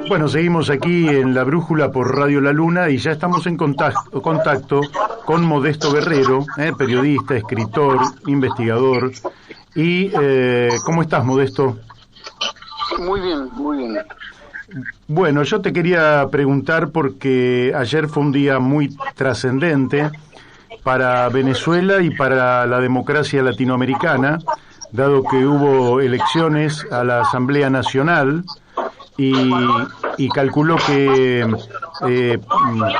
Bueno, seguimos aquí en La Brújula por Radio La Luna y ya estamos en contacto con Modesto Guerrero, periodista, escritor, investigador. Y ¿cómo estás, Modesto? Muy bien, muy bien. Bueno, yo te quería preguntar porque ayer fue un día muy trascendente para Venezuela y para la democracia latinoamericana, dado que hubo elecciones a la Asamblea Nacional y calculo que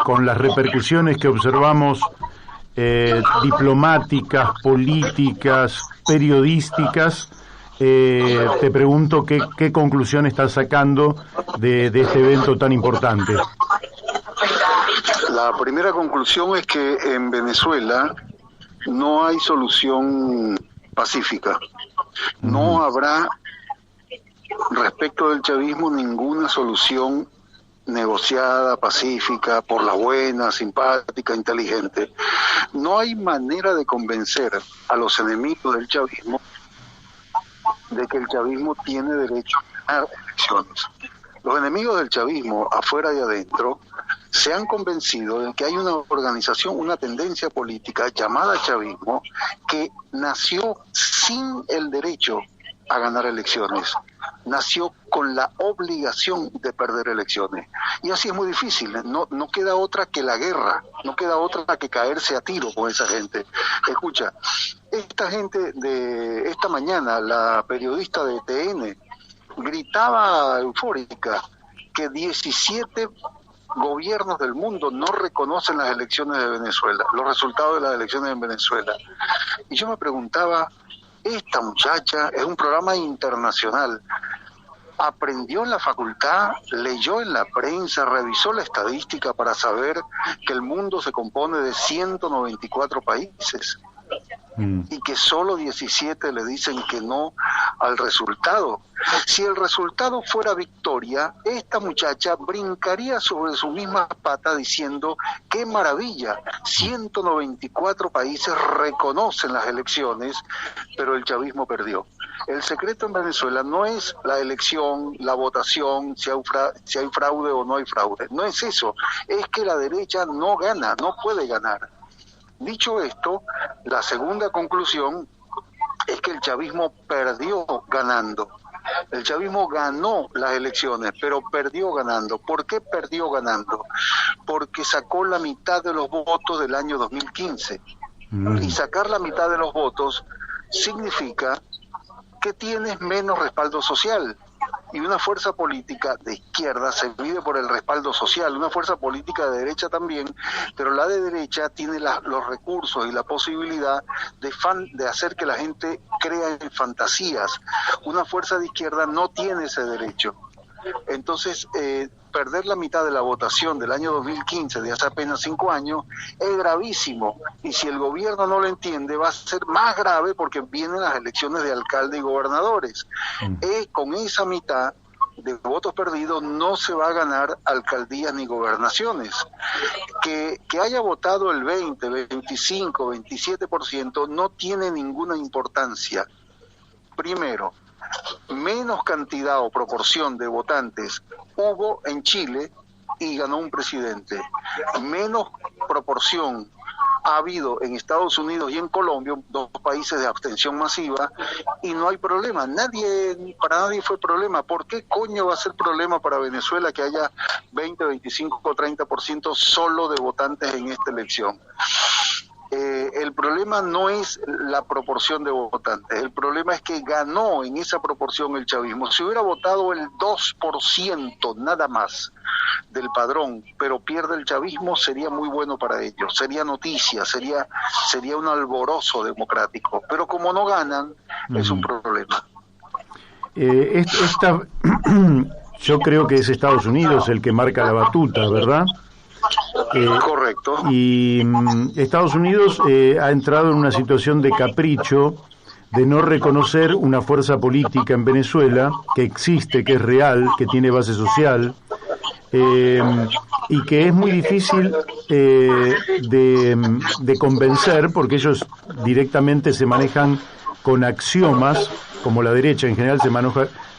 con las repercusiones que observamos diplomáticas, políticas, periodísticas, te pregunto qué conclusión estás sacando de este evento tan importante. La primera conclusión es que en Venezuela no hay solución pacífica. No habrá, respecto del chavismo, ninguna solución negociada, pacífica, por la buena, simpática, inteligente. No hay manera de convencer a los enemigos del chavismo de que el chavismo tiene derecho a ganar elecciones. Los enemigos del chavismo, afuera y adentro, se han convencido de que hay una organización, una tendencia política llamada chavismo, que nació sin el derecho a ganar elecciones, nació con la obligación de perder elecciones. Y así es muy difícil, no queda otra que la guerra, no queda otra que caerse a tiro con esa gente. Escucha, esta gente de esta mañana, la periodista de TN, gritaba eufórica que 17 gobiernos del mundo no reconocen las elecciones de Venezuela, los resultados de las elecciones en Venezuela. Y yo me preguntaba, esta muchacha es un programa internacional, aprendió en la facultad, leyó en la prensa, revisó la estadística para saber que el mundo se compone de 194 países y que solo 17 le dicen que no al resultado. Si el resultado fuera victoria, esta muchacha brincaría sobre sus mismas patas diciendo ¡qué maravilla! 194 países reconocen las elecciones, pero el chavismo perdió. El secreto en Venezuela no es la elección, la votación, si hay fraude o no hay fraude. No es eso, es que la derecha no gana, no puede ganar. Dicho esto, la segunda conclusión es que el chavismo perdió ganando. El chavismo ganó las elecciones, pero perdió ganando. ¿Por qué perdió ganando? Porque sacó la mitad de los votos del año 2015. Y sacar la mitad de los votos significa que tienes menos respaldo social. Y una fuerza política de izquierda se vive por el respaldo social, una fuerza política de derecha también, pero la de derecha tiene los recursos y la posibilidad de hacer que la gente crea en fantasías. Una fuerza de izquierda no tiene ese derecho. Entonces, perder la mitad de la votación del año 2015, de hace apenas 5 años, es gravísimo. Y si el gobierno no lo entiende, va a ser más grave porque vienen las elecciones de alcalde y gobernadores. Con esa mitad de votos perdidos no se va a ganar alcaldías ni gobernaciones. Que haya votado el 20, 25, 27% no tiene ninguna importancia. Primero, menos cantidad o proporción de votantes hubo en Chile y ganó un presidente. Menos proporción ha habido en Estados Unidos y en Colombia, 2 países de abstención masiva, y no hay problema. Para nadie fue problema. ¿Por qué coño va a ser problema para Venezuela que haya 20, 25 o 30% solo de votantes en esta elección? El problema no es la proporción de votantes, el problema es que ganó en esa proporción el chavismo. Si hubiera votado el 2% nada más del padrón, pero pierde el chavismo, sería muy bueno para ellos, sería noticia, sería un alborozo democrático, pero como no ganan, es un problema. Yo creo que es Estados Unidos el que marca la batuta, ¿verdad? Correcto. Y Estados Unidos ha entrado en una situación de capricho, de no reconocer una fuerza política en Venezuela que existe, que es real, que tiene base social, y que es muy difícil de convencer porque ellos directamente se manejan con axiomas, como la derecha en general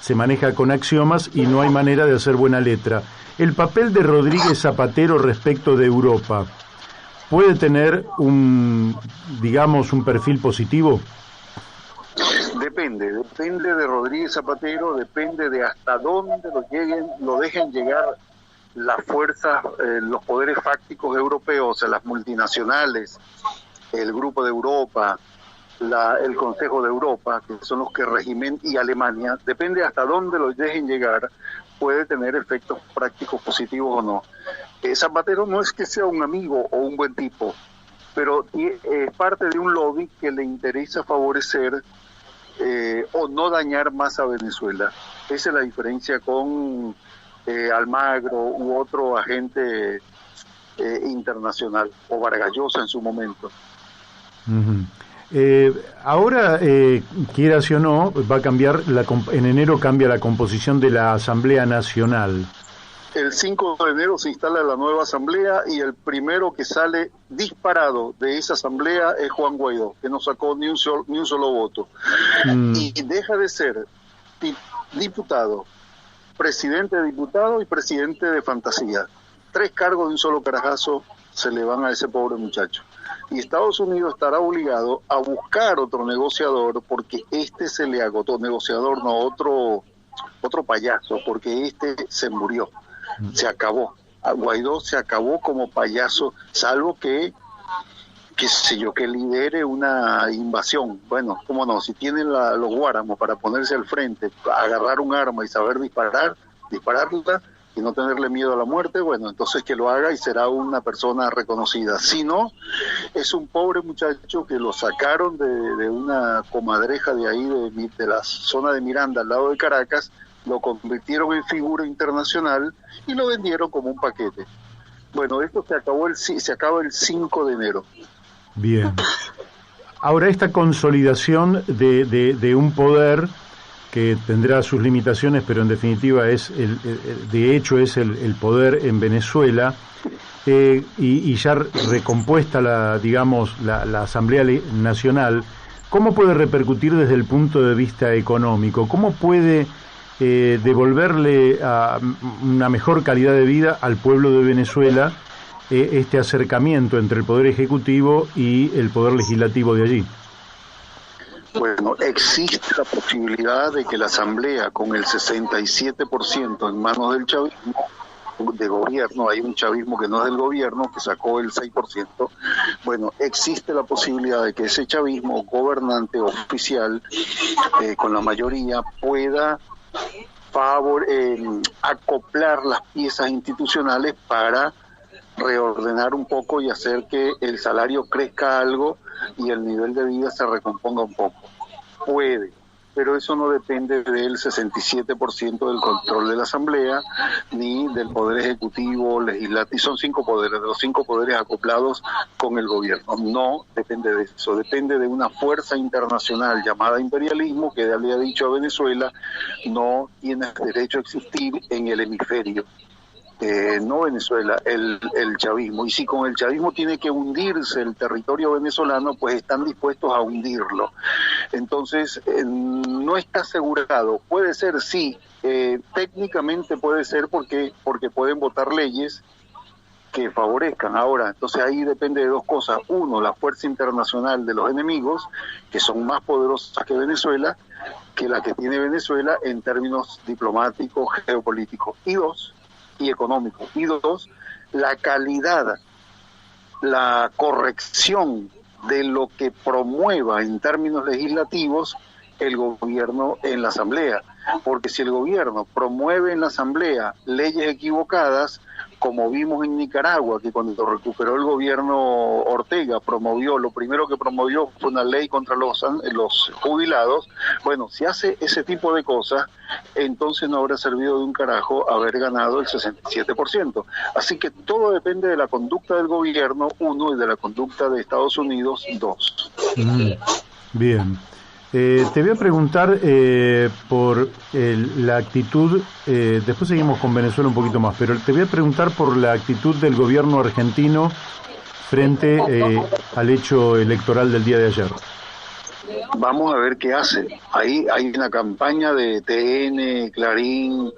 se maneja con axiomas y no hay manera de hacer buena letra. El papel de Rodríguez Zapatero respecto de Europa, ¿puede tener un perfil positivo? Depende de Rodríguez Zapatero, depende de hasta dónde lo dejen llegar las fuerzas, los poderes fácticos europeos, o sea, las multinacionales, el Grupo de Europa, el Consejo de Europa, que son los que regimen, y Alemania. Depende hasta dónde lo dejen llegar, puede tener efectos prácticos positivos o no. Zapatero no es que sea un amigo o un buen tipo, pero es parte de un lobby que le interesa favorecer o no dañar más a Venezuela. Esa es la diferencia con Almagro u otro agente internacional, o Vargas Llosa en su momento. Uh-huh. Ahora, quieras o no, va a cambiar, en enero cambia la composición de la Asamblea Nacional. El 5 de enero se instala la nueva asamblea y el primero que sale disparado de esa asamblea es Juan Guaidó, que no sacó ni un solo voto. Y deja de ser diputado, presidente de diputado y presidente de fantasía. 3 cargos de un solo carajazo se le van a ese pobre muchacho. Y Estados Unidos estará obligado a buscar otro negociador porque se le agotó. Negociador, no, otro payaso, porque se murió. Se acabó. Guaidó se acabó como payaso, salvo que lidere una invasión. Bueno, cómo no, si tienen los guáramos para ponerse al frente, agarrar un arma y saber dispararla y no tenerle miedo a la muerte, bueno, entonces que lo haga y será una persona reconocida. Si no, es un pobre muchacho que lo sacaron de una comadreja de ahí, de la zona de Miranda, al lado de Caracas, lo convirtieron en figura internacional y lo vendieron como un paquete. Bueno, esto se acaba el 5 de enero. Bien. Ahora, esta consolidación de un poder que tendrá sus limitaciones, pero en definitiva de hecho es el poder en Venezuela, y ya recompuesta la Asamblea Nacional, ¿cómo puede repercutir desde el punto de vista económico? ¿Cómo puede devolverle una mejor calidad de vida al pueblo de Venezuela este acercamiento entre el Poder Ejecutivo y el Poder Legislativo de allí? Bueno, existe la posibilidad de que la Asamblea, con el 67% en manos del chavismo, de gobierno, hay un chavismo que no es del gobierno, que sacó el 6%, bueno, existe la posibilidad de que ese chavismo gobernante oficial, con la mayoría, pueda acoplar las piezas institucionales para reordenar un poco y hacer que el salario crezca algo y el nivel de vida se recomponga un poco. Puede, pero eso no depende del 67% del control de la Asamblea ni del Poder Ejecutivo, Legislativo. Son 5 poderes, de los 5 poderes acoplados con el gobierno. No depende de eso, depende de una fuerza internacional llamada imperialismo que le había dicho a Venezuela: no tienes derecho a existir en el hemisferio. No Venezuela, el chavismo. Y si con el chavismo tiene que hundirse el territorio venezolano, pues están dispuestos a hundirlo. Entonces, no está asegurado. Puede ser, sí, técnicamente puede ser porque pueden votar leyes que favorezcan. Ahora, entonces ahí depende de 2 cosas. Uno, la fuerza internacional de los enemigos, que son más poderosas que Venezuela, que la que tiene Venezuela en términos diplomáticos, geopolíticos. Y económico. Y 2, la calidad, la corrección de lo que promueva en términos legislativos el gobierno en la Asamblea. Porque si el gobierno promueve en la Asamblea leyes equivocadas, como vimos en Nicaragua, que cuando recuperó el gobierno Ortega, lo primero que promovió fue una ley contra los jubilados. Bueno, si hace ese tipo de cosas, entonces no habrá servido de un carajo haber ganado el 67%. Así que todo depende de la conducta del gobierno, 1, y de la conducta de Estados Unidos, 2. Bien. Te voy a preguntar por la actitud, después seguimos con Venezuela un poquito más, pero te voy a preguntar por la actitud del gobierno argentino frente al hecho electoral del día de ayer. vamos a ver qué hace. Ahí hay una campaña de TN, Clarín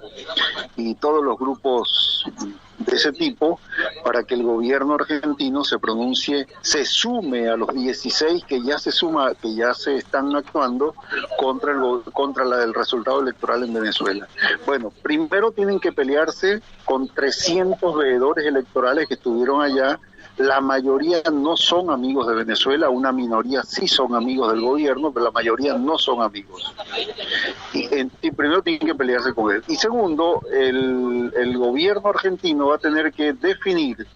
y todos los grupos de ese tipo para que el gobierno argentino se pronuncie, se sume a los 16 que ya se están actuando contra el resultado electoral en Venezuela. Bueno, primero tienen que pelearse con 300 veedores electorales que estuvieron allá. La mayoría no son amigos de Venezuela, una minoría sí son amigos del gobierno, pero la mayoría no son amigos. Y primero tienen que pelearse con él. Y segundo, el gobierno argentino va a tener que definir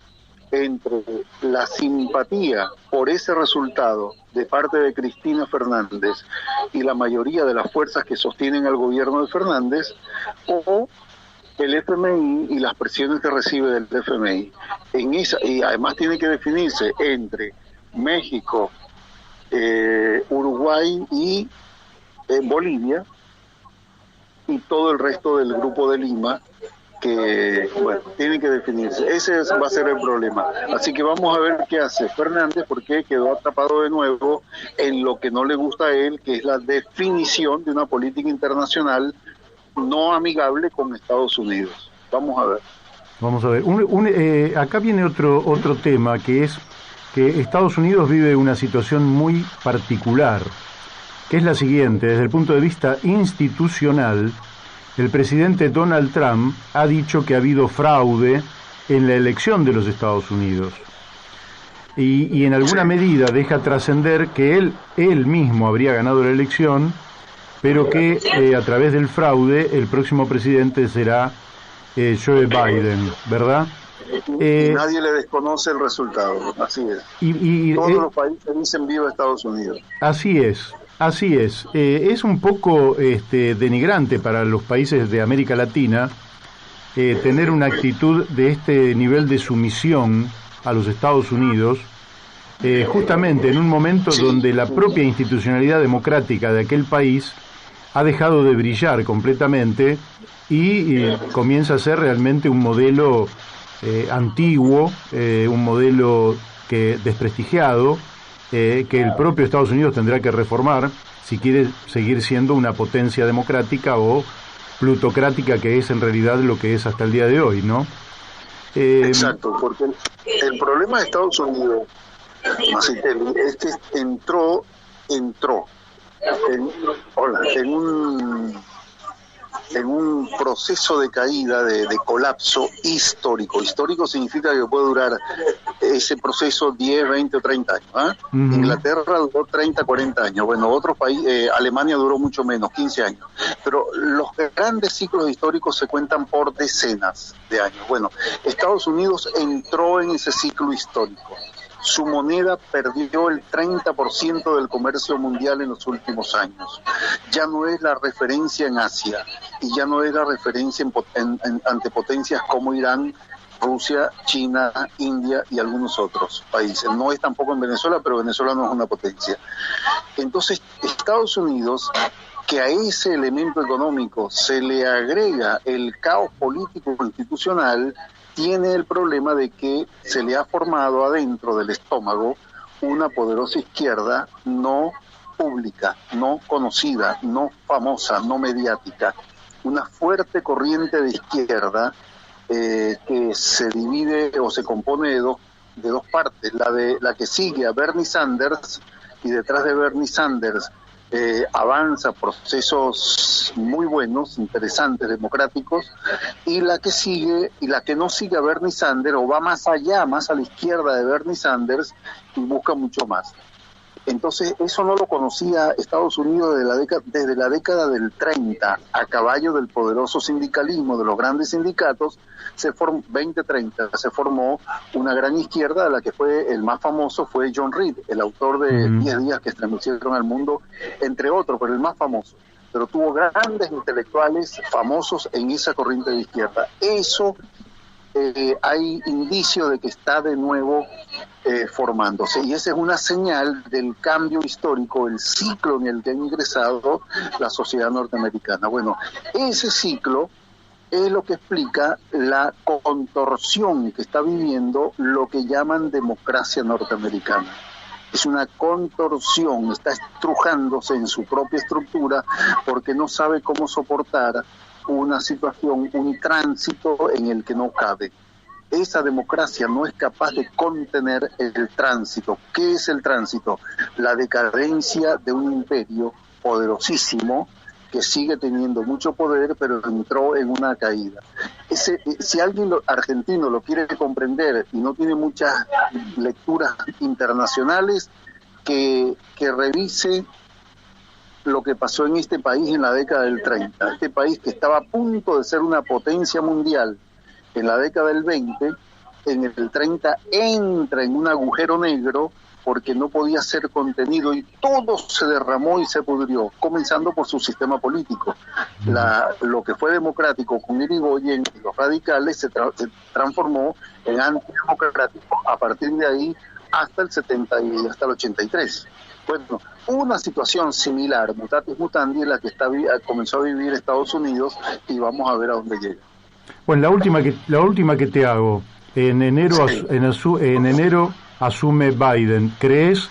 entre la simpatía por ese resultado de parte de Cristina Fernández y la mayoría de las fuerzas que sostienen al gobierno de Fernández, o el FMI y las presiones que recibe del FMI. Y además tiene que definirse entre México, Uruguay y Bolivia, y todo el resto del Grupo de Lima, que, bueno, tienen que definirse. Ese va a ser el problema. Así que vamos a ver qué hace Fernández, porque quedó atrapado de nuevo en lo que no le gusta a él, que es la definición de una política internacional no amigable con Estados Unidos. Vamos a ver. Vamos a ver. Acá viene otro tema, que es que Estados Unidos vive una situación muy particular, que es la siguiente. Desde el punto de vista institucional, el presidente Donald Trump ha dicho que ha habido fraude en la elección de los Estados Unidos. Y en alguna medida deja trascender que él mismo habría ganado la elección, pero que a través del fraude el próximo presidente será Joe Biden, ¿verdad? Y nadie le desconoce el resultado, así es. Todos los países dicen viva Estados Unidos. Así es. Es un poco denigrante para los países de América Latina tener una actitud de este nivel de sumisión a los Estados Unidos, justamente en un momento donde la propia institucionalidad democrática de aquel país ha dejado de brillar completamente y comienza a ser realmente un modelo antiguo, un modelo desprestigiado, que el propio Estados Unidos tendrá que reformar si quiere seguir siendo una potencia democrática o plutocrática, que es en realidad lo que es hasta el día de hoy, ¿no? Exacto, porque el problema de Estados Unidos es que entró en un proceso de caída, de colapso histórico. Histórico significa que puede durar ese proceso 10, 20 o 30 años. Uh-huh. Inglaterra duró 30, 40 años. Bueno, otros países, Alemania duró mucho menos, 15 años. Pero los grandes ciclos históricos se cuentan por decenas de años. Bueno, Estados Unidos entró en ese ciclo histórico. Su moneda perdió el 30% del comercio mundial en los últimos años. Ya no es la referencia en Asia y ya no es la referencia ante potencias como Irán, Rusia, China, India y algunos otros países. No es tampoco en Venezuela, pero Venezuela no es una potencia. Entonces, Estados Unidos, que a ese elemento económico se le agrega el caos político institucional, tiene el problema de que se le ha formado adentro del estómago una poderosa izquierda no pública, no conocida, no famosa, no mediática, una fuerte corriente de izquierda que se divide o se compone de dos partes, la que sigue a Bernie Sanders, y detrás de Bernie Sanders avanza procesos muy buenos, interesantes, democráticos, y la que no sigue a Bernie Sanders, o va más allá, más a la izquierda de Bernie Sanders, y busca mucho más. Entonces, eso no lo conocía Estados Unidos desde la década del 30, a caballo del poderoso sindicalismo, de los grandes sindicatos. 2030 se formó una gran izquierda, de la que fue el más famoso fue John Reed, el autor de 10 días que estremecieron al mundo, entre otros, pero el más famoso. Pero tuvo grandes intelectuales famosos en esa corriente de izquierda. Eso hay indicios de que está de nuevo formándose, y esa es una señal del cambio histórico, el ciclo en el que ha ingresado la sociedad norteamericana. Bueno, ese ciclo es lo que explica la contorsión que está viviendo lo que llaman democracia norteamericana. es una contorsión, está estrujándose en su propia estructura porque no sabe cómo soportar una situación, un tránsito en el que no cabe. Esa democracia no es capaz de contener el tránsito. ¿Qué es el tránsito? La decadencia de un imperio poderosísimo que sigue teniendo mucho poder, pero entró en una caída. Si alguien argentino lo quiere comprender y no tiene muchas lecturas internacionales, que revise lo que pasó en este país en la década del 30. Este país que estaba a punto de ser una potencia mundial en la década del 20, en el 30 entra en un agujero negro porque no podía ser contenido y todo se derramó y se pudrió, comenzando por su sistema político. Lo que fue democrático con Irigoyen y los radicales se transformó en antidemocrático a partir de ahí hasta el 70 y hasta el 83. Bueno, una situación similar, mutatis mutandi, en la que comenzó a vivir Estados Unidos y vamos a ver a dónde llega. Bueno, la última que te hago. En enero, sí. En enero asume Biden. ¿Crees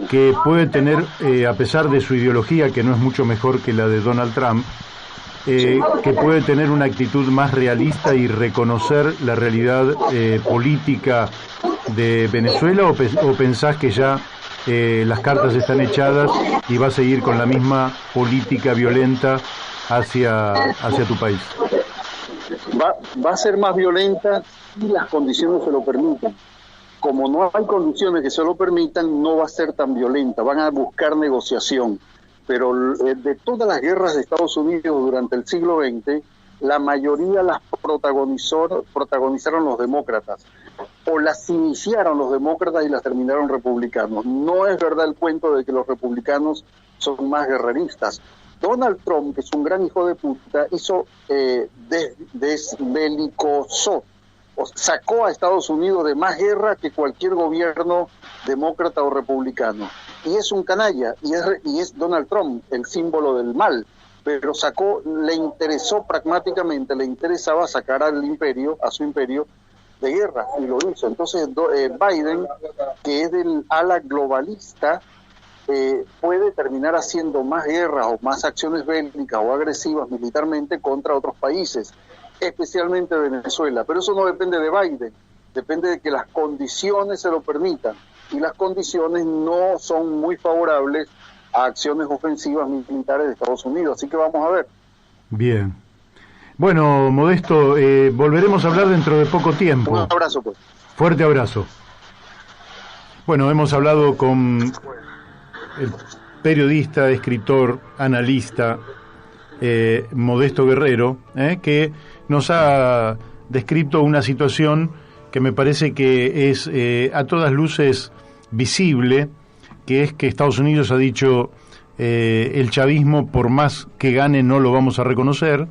que puede tener, a pesar de su ideología, que no es mucho mejor que la de Donald Trump, que puede tener una actitud más realista y reconocer la realidad política de Venezuela, o pensás que ya las cartas están echadas y va a seguir con la misma política violenta hacia tu país? Va a ser más violenta si las condiciones se lo permiten. Como no hay condiciones que se lo permitan, no va a ser tan violenta. Van a buscar negociación. Pero de todas las guerras de Estados Unidos durante el siglo XX, la mayoría las protagonizaron los demócratas, o las iniciaron los demócratas y las terminaron republicanos. No es verdad el cuento de que los republicanos son más guerreristas. Donald Trump, que es un gran hijo de puta, desbelicosó, o sacó a Estados Unidos de más guerra que cualquier gobierno demócrata o republicano. Y es un canalla, y es Donald Trump, el símbolo del mal. Pero le interesó pragmáticamente, le interesaba sacar a su imperio de guerra, y lo hizo. Entonces Biden, que es del ala globalista, puede terminar haciendo más guerras o más acciones bélicas o agresivas militarmente contra otros países, especialmente Venezuela. Pero eso no depende de Biden, depende de que las condiciones se lo permitan, y las condiciones no son muy favorables a acciones ofensivas militares de Estados Unidos, así que vamos a ver. Bien. Bueno, Modesto, volveremos a hablar dentro de poco tiempo. Un abrazo, pues. Fuerte abrazo. Bueno, hemos hablado con el periodista, escritor, analista, Modesto Guerrero, que nos ha descrito una situación que me parece que es a todas luces visible, que es que Estados Unidos ha dicho el chavismo, por más que gane, no lo vamos a reconocer,